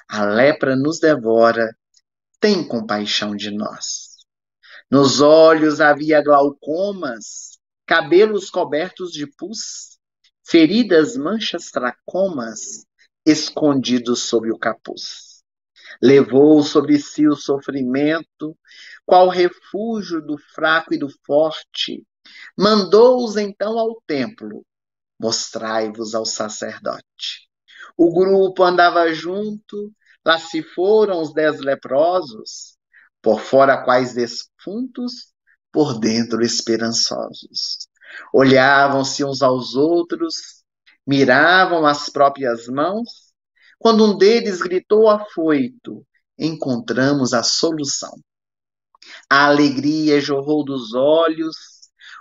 a lepra nos devora, tem compaixão de nós. Nos olhos havia glaucomas, cabelos cobertos de pus, feridas, manchas, tracomas, escondidos sob o capuz. Levou sobre si o sofrimento, qual refúgio do fraco e do forte. Mandou-os então ao templo, mostrai-vos ao sacerdote. O grupo andava junto, lá se foram os 10 leprosos, por fora quais defuntos, por dentro esperançosos. Olhavam-se uns aos outros, miravam as próprias mãos, quando um deles gritou afoito: encontramos a solução. A alegria jorrou dos olhos,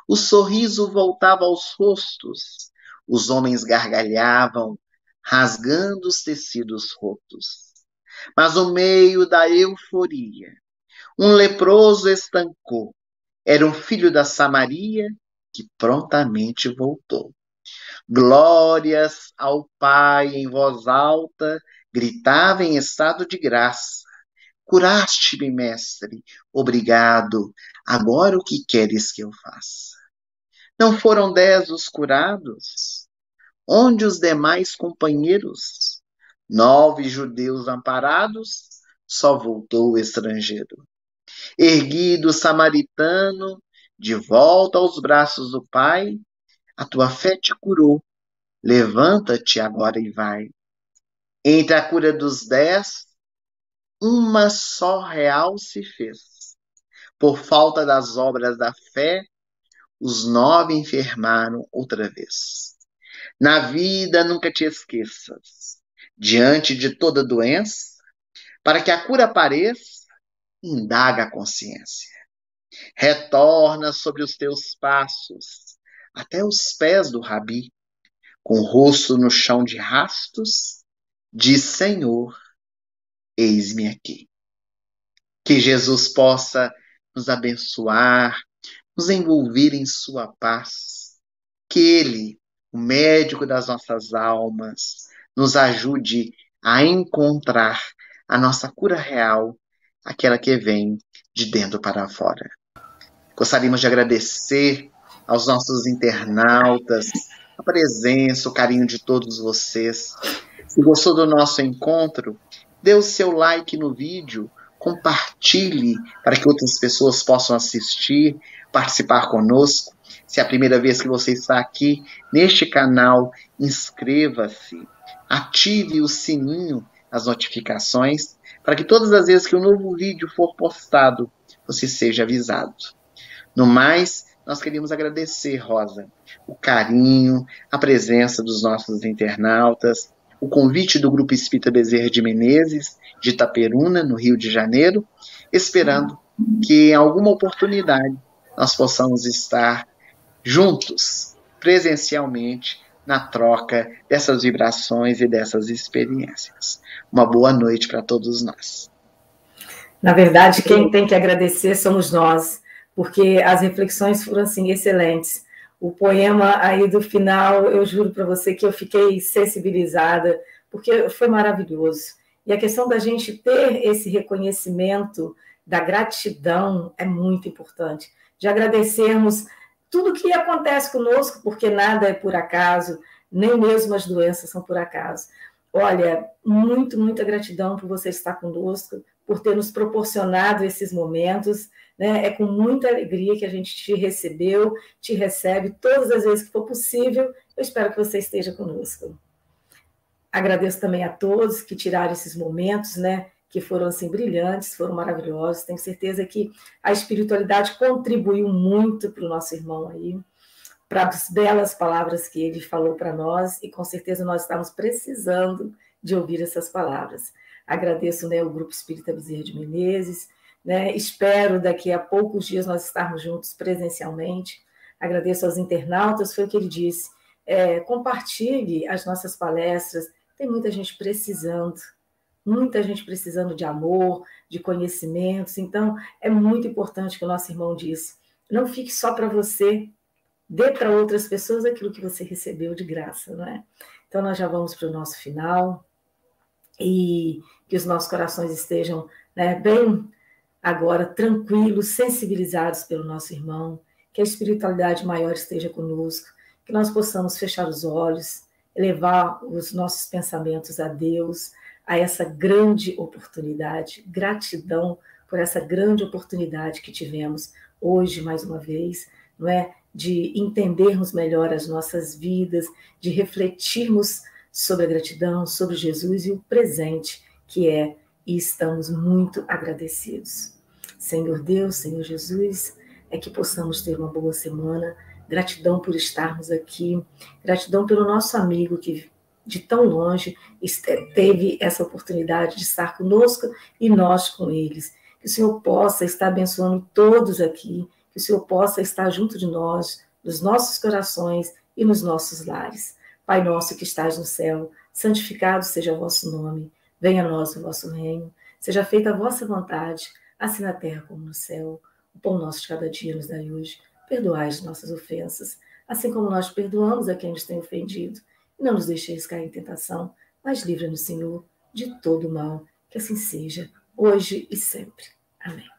o sorriso voltava aos rostos, os homens gargalhavam, rasgando os tecidos rotos. Mas no meio da euforia, um leproso estancou. Era um filho da Samaria que prontamente voltou. Glórias ao Pai em voz alta, gritava em estado de graça: curaste-me, mestre, obrigado. Agora o que queres que eu faça? Não foram 10 os curados? Onde os demais companheiros? 9 judeus amparados, só voltou o estrangeiro. Erguido o samaritano, de volta aos braços do Pai, a tua fé te curou, levanta-te agora e vai. Entre a cura dos 10, uma só real se fez. Por falta das obras da fé, os 9 enfermaram outra vez. Na vida nunca te esqueças, diante de toda doença, Para que a cura apareça, indaga a consciência. Retorna sobre os teus passos, até os pés do Rabi, com o rosto no chão de rastos, diz: Senhor, eis-me aqui. Que Jesus possa nos abençoar, nos envolver em sua paz. Que Ele, o médico das nossas almas, nos ajude a encontrar a nossa cura real, aquela que vem de dentro para fora. Gostaríamos de agradecer aos nossos internautas a presença, o carinho de todos vocês. Se gostou do nosso encontro, dê o seu like no vídeo, compartilhe para que outras pessoas possam assistir, participar conosco. Se é a primeira vez que você está aqui neste canal, inscreva-se, ative o sininho, as notificações, para que todas as vezes que um novo vídeo for postado, você seja avisado. No mais, nós queríamos agradecer, Rosa, o carinho, a presença dos nossos internautas, o convite do Grupo Espírita Bezerra de Menezes, de Itaperuna, no Rio de Janeiro, esperando que em alguma oportunidade nós possamos estar juntos, presencialmente, na troca dessas vibrações e dessas experiências. Uma boa noite para todos nós. Na verdade, quem tem que agradecer somos nós, porque as reflexões foram, assim, excelentes. O poema aí do final, eu juro para você que eu fiquei sensibilizada, porque foi maravilhoso. E a questão da gente ter esse reconhecimento da gratidão é muito importante. De agradecermos tudo que acontece conosco, porque nada é por acaso, nem mesmo as doenças são por acaso. Olha, muita gratidão por você estar conosco, por ter nos proporcionado esses momentos, né? É com muita alegria que a gente te recebeu, te recebe todas as vezes que for possível. Eu espero que você esteja conosco. Agradeço também a todos que tiraram esses momentos, né? Que foram assim brilhantes, foram maravilhosos. Tenho certeza que a espiritualidade contribuiu muito para o nosso irmão aí, para as belas palavras que ele falou para nós, e com certeza nós estamos precisando de ouvir essas palavras. Agradeço, né, o Grupo Espírita Bezerra de Menezes, né, espero daqui a poucos dias nós estarmos juntos presencialmente. Agradeço aos internautas, foi o que ele disse, compartilhe as nossas palestras, tem muita gente precisando de amor, de conhecimentos, então é muito importante o que o nosso irmão disse, não fique só para você, dê para outras pessoas aquilo que você recebeu de graça, não é? Então, nós já vamos para o nosso final e que os nossos corações estejam, né, bem agora tranquilos, sensibilizados pelo nosso irmão, que a espiritualidade maior esteja conosco, que nós possamos fechar os olhos, elevar os nossos pensamentos a Deus, a essa grande oportunidade, gratidão por essa grande oportunidade que tivemos hoje, mais uma vez, não é? De entendermos melhor as nossas vidas, de refletirmos sobre a gratidão, sobre Jesus e o presente que é, e estamos muito agradecidos. Senhor Deus, Senhor Jesus, é que possamos ter uma boa semana, gratidão por estarmos aqui, gratidão pelo nosso amigo que de tão longe teve essa oportunidade de estar conosco e nós com eles. Que o Senhor possa estar abençoando todos aqui, que o Senhor possa estar junto de nós, nos nossos corações e nos nossos lares. Pai nosso que estás no céu, santificado seja o vosso nome, venha a nós o vosso reino, seja feita a vossa vontade, assim na terra como no céu. O pão nosso de cada dia nos dai hoje, perdoai as nossas ofensas, assim como nós perdoamos a quem nos tem ofendido. E não nos deixeis cair em tentação, mas livra-nos, Senhor, de todo o mal, que assim seja, hoje e sempre. Amém.